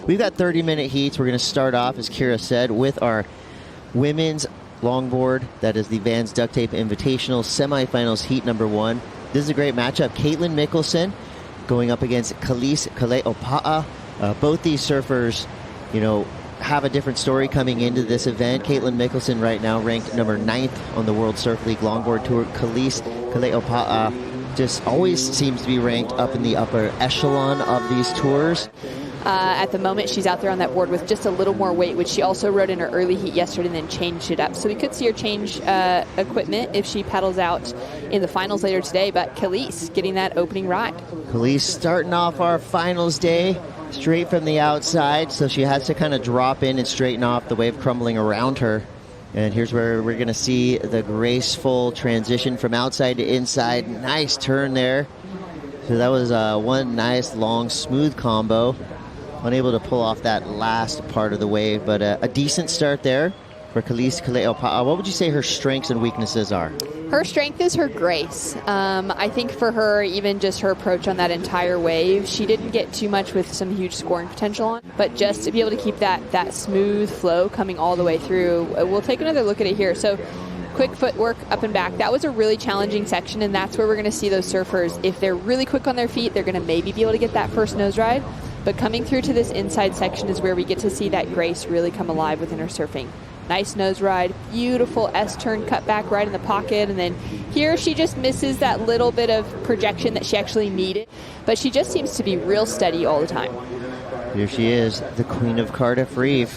We've got 30-minute heats. We're going to start off, as Kira said, with our women's longboard. That is the Vans Duct Tape Invitational Semifinals heat number 1. This is a great matchup. Kaitlin Mikkelsen going up against Kelis Kaleopa'a. Both these surfers, you know, have a different story coming into this event. Kaitlin Mikkelsen right now ranked number 9th on the World Surf League Longboard Tour. Kelis Kaleopa'a just always seems to be ranked up in the upper echelon of these tours. At the moment, she's out there on that board with just a little more weight, which she also rode in her early heat yesterday and then changed it up. So we could see her change equipment if she paddles out in the finals later today. But Kelis getting that opening ride. Kelis starting off our finals day straight from the outside, so she has to kind of drop in and straighten off the wave crumbling around her. And here's where we're going to see the graceful transition from outside to inside. Nice turn there. So that was one nice, long, smooth combo. Unable to pull off that last part of the wave, but a decent start there for Kelis Kaleopa'a. What would you say her strengths and weaknesses are? Her strength is her grace. I think for her, even just her approach on that entire wave, she didn't get too much with some huge scoring potential on, but just to be able to keep that smooth flow coming all the way through. We'll take another look at it here. So quick footwork up and back. That was a really challenging section, and that's where we're going to see those surfers. If they're really quick on their feet, they're going to maybe be able to get that first nose ride. But coming through to this inside section is where we get to see that grace really come alive within her surfing. Nice nose ride, beautiful S-turn cut back right in the pocket, and then here she just misses that little bit of projection that she actually needed. But she just seems to be real steady all the time. Here she is, the Queen of Cardiff Reef.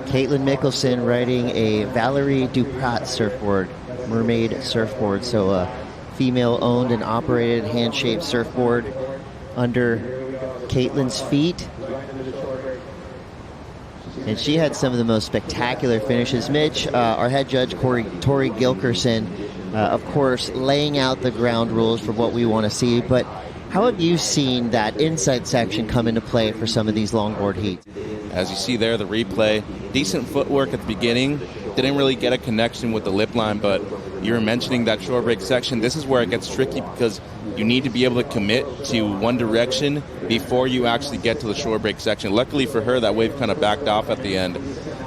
Kaitlin Mikkelsen riding a Valerie Duprat surfboard, mermaid surfboard, so a female-owned and operated hand-shaped surfboard under Kaitlin's feet. And she had some of the most spectacular finishes. Mitch, our head judge, Tori Gilkerson, of course, laying out the ground rules for what we want to see. But how have you seen that inside section come into play for some of these longboard heats? As you see there, the replay, decent footwork at the beginning. Didn't really get a connection with the lip line, but you were mentioning that shore break section. This is where it gets tricky because you need to be able to commit to one direction before you actually get to the shore break section. Luckily for her, that wave kind of backed off at the end,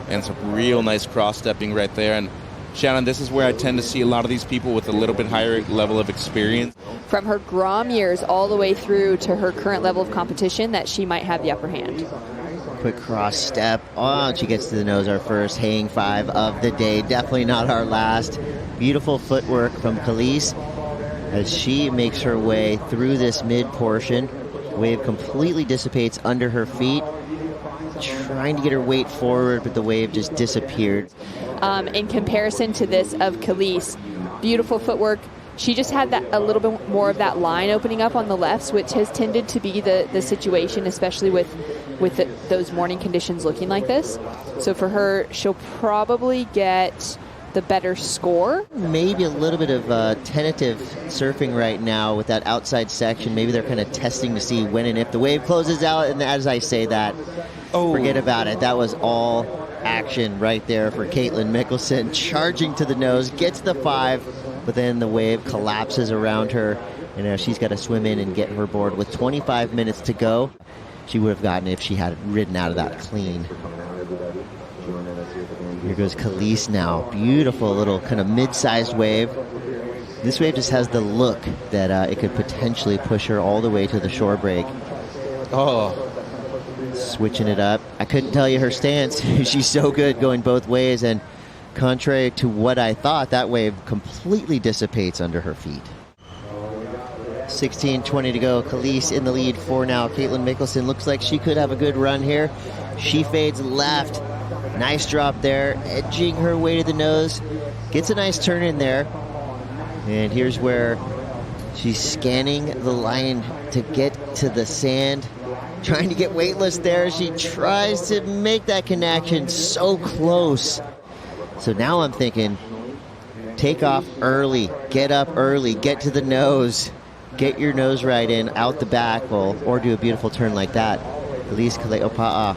and some real nice cross-stepping right there. And Shannon, this is where I tend to see a lot of these people with a little bit higher level of experience. From her Grom years all the way through to her current level of competition, that she might have the upper hand. Quick cross step. Oh, she gets to the nose, our first hang five of the day. Definitely not our last. Beautiful footwork from Kelis as she makes her way through this mid portion. Wave completely dissipates under her feet. Trying to get her weight forward, but the wave just disappeared. In comparison to this of Kelis, beautiful footwork. She just had that a little bit more of that line opening up on the lefts, which has tended to be the situation, especially with those morning conditions looking like this. So for her, she'll probably get the better score. Maybe a little bit of tentative surfing right now with that outside section. Maybe they're kind of testing to see when and if the wave closes out. And as I say that, forget about it. That was all action right there for Kaitlin Mikkelsen. Charging to the nose, gets the 5, but then the wave collapses around her. And now she's got to swim in and get her board with 25 minutes to go. She would have gotten it if she had ridden out of that clean. Here goes Kelis now. Beautiful little kind of mid-sized wave. This wave just has the look that it could potentially push her all the way to the shore break. Switching it up. I couldn't tell you her stance. She's so good going both ways, and contrary to what I thought, that wave completely dissipates under her feet. 16:20 to go. Kelis in the lead for now. Kaitlin Mikkelsen looks like she could have a good run here. She fades left. Nice drop there, edging her way to the nose. Gets a nice turn in there. And here's where she's scanning the line to get to the sand. Trying to get weightless there. She tries to make that connection so close. So now I'm thinking, take off early, get up early, get to the nose. Get your nose right in, out the back, or do a beautiful turn like that. Kelis Kaleopa'a.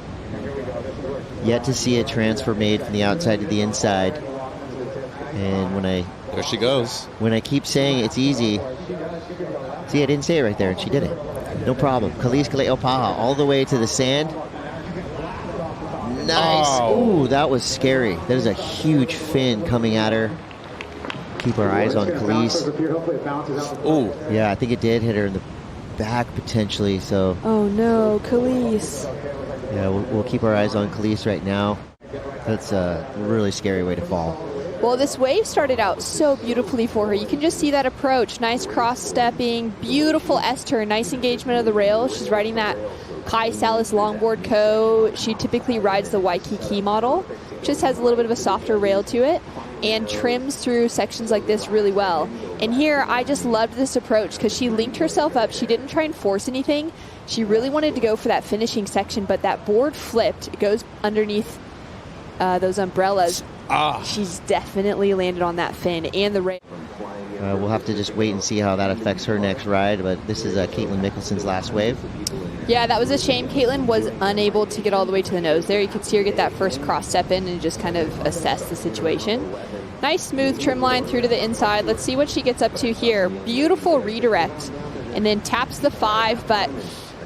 Yet to see a transfer made from the outside to the inside. And there she goes. When I keep saying it's easy, see, I didn't say it right there, and she did it. No problem. Kelis Kaleopa'a all the way to the sand. Nice. Oh. Ooh, that was scary. That is a huge fin coming at her. Keep our eyes on Kelis. Ooh. Yeah, I think it did hit her in the back potentially. So. Oh no, Kelis. Yeah, we'll keep our eyes on Kelis right now. That's a really scary way to fall. Well, this wave started out so beautifully for her. You can just see that approach. Nice cross-stepping, beautiful S-turn, nice engagement of the rail. She's riding that Kai Salas Longboard Co. She typically rides the Waikiki model. Just has a little bit of a softer rail to it and trims through sections like this really well. And here, I just loved this approach because she linked herself up. She didn't try and force anything. She really wanted to go for that finishing section, but that board flipped. It goes underneath those umbrellas. She's definitely landed on that fin and the rail. We'll have to just wait and see how that affects her next ride, but this is Kaitlin Mikkelsen's last wave. Yeah, that was a shame. Kaitlin was unable to get all the way to the nose there. You could see her get that first cross step in and just kind of assess the situation. Nice smooth trim line through to the inside. Let's see what she gets up to here. Beautiful redirect, and then taps the 5, but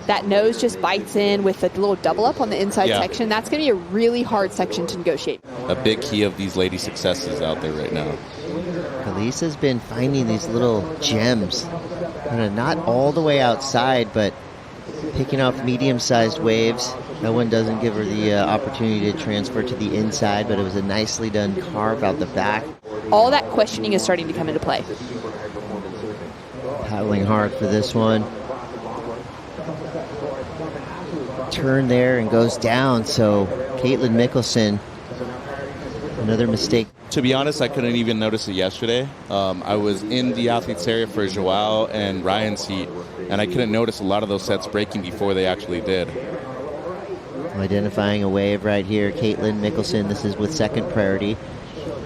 that nose just bites in with a little double up on the inside section. That's going to be a really hard section to negotiate. A big key of these lady successes out there right now. Kelis has been finding these little gems. Not all the way outside, but picking off medium-sized waves. That one doesn't give her the opportunity to transfer to the inside, but it was a nicely done carve out the back. All that questioning is starting to come into play. Paddling hard for this one. Turn there and goes down, so Kaitlin Mikkelsen, another mistake. To be honest, I couldn't even notice it yesterday. I was in the athletes area for Joao and Ryan's heat, and I couldn't notice a lot of those sets breaking before they actually did. Identifying a wave right here. Kaitlin Mikkelsen, this is with second priority.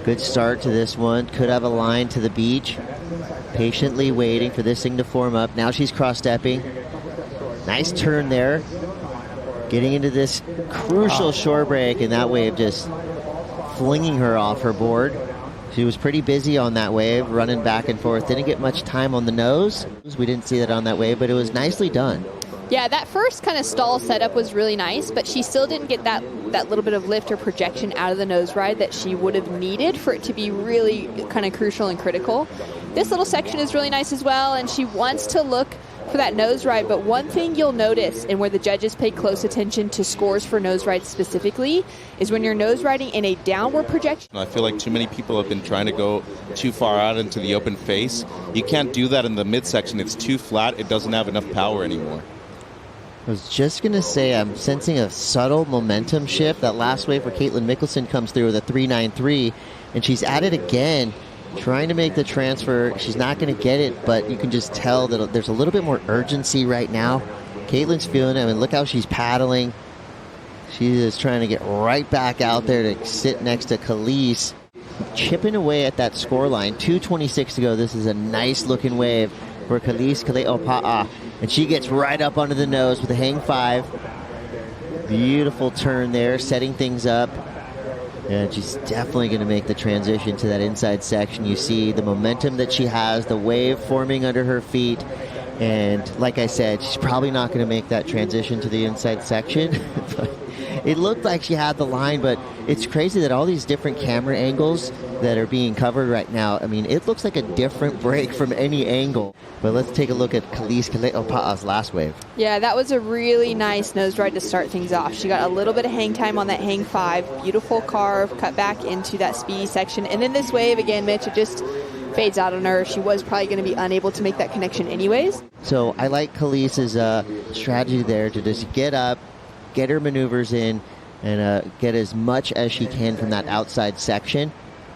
Good start to this one. Could have a line to the beach. Patiently waiting for this thing to form up. Now she's cross-stepping. Nice turn there. Getting into this crucial shore break, and that wave just flinging her off her board. She was pretty busy on that wave, running back and forth. Didn't get much time on the nose. We didn't see that on that wave, but it was nicely done. Yeah, that first kind of stall setup was really nice, but she still didn't get that little bit of lift or projection out of the nose ride that she would have needed for it to be really kind of crucial and critical. This little section is really nice as well, and she wants to look for that nose ride, but one thing you'll notice, and where the judges pay close attention to scores for nose rides specifically, is when you're nose riding in a downward projection. I feel like too many people have been trying to go too far out into the open face. You can't do that in the midsection. It's too flat. It doesn't have enough power anymore. I was just going to say, I'm sensing a subtle momentum shift. That last wave for Kaitlin Mikkelsen comes through with a 3.93, and she's at it again, trying to make the transfer. She's not going to get it, but you can just tell that there's a little bit more urgency right now. Kaitlin's feeling it. I mean, look how she's paddling. She is trying to get right back out there to sit next to Kelis. Chipping away at that score line. 2:26 to go. This is a nice-looking wave for Kelis Kaleopa'a. And she gets right up under the nose with a hang 5. Beautiful turn there, setting things up. And she's definitely going to make the transition to that inside section. You see the momentum that she has, the wave forming under her feet. And like I said, she's probably not going to make that transition to the inside section. It looked like she had the line, but it's crazy that all these different camera angles that are being covered right now, I mean, it looks like a different break from any angle. But let's take a look at Kelis Kaleopa'a's last wave. Yeah, that was a really nice nose ride to start things off. She got a little bit of hang time on that hang 5. Beautiful carve, cut back into that speedy section. And then this wave, again, Mitch, it just fades out on her. She was probably going to be unable to make that connection anyways. So I like Kelis's strategy there to just get up, get her maneuvers in, and get as much as she can from that outside section.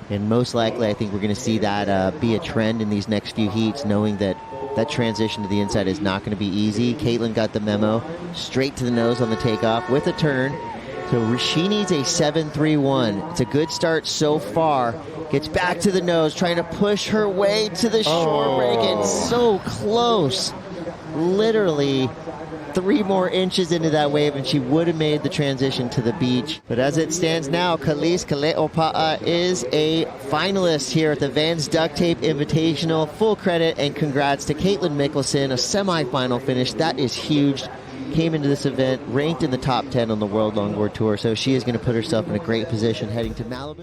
And most likely, I think we're going to see that be a trend in these next few heats, knowing that that transition to the inside is not going to be easy. Kaitlin got the memo. Straight to the nose on the takeoff with a turn. So she needs a 7.31. It's a good start so far. Gets back to the nose, trying to push her way to the shore break, and so close. Literally 3 more inches into that wave, and she would have made the transition to the beach. But as it stands now, Kelis Kaleopa'a is a finalist here at the Vans Duct Tape Invitational. Full credit and congrats to Kaitlin Mikkelsen, a semifinal finish. That is huge. came into this event ranked in the top 10 on the World Longboard Tour, so she is going to put herself in a great position heading to Malibu.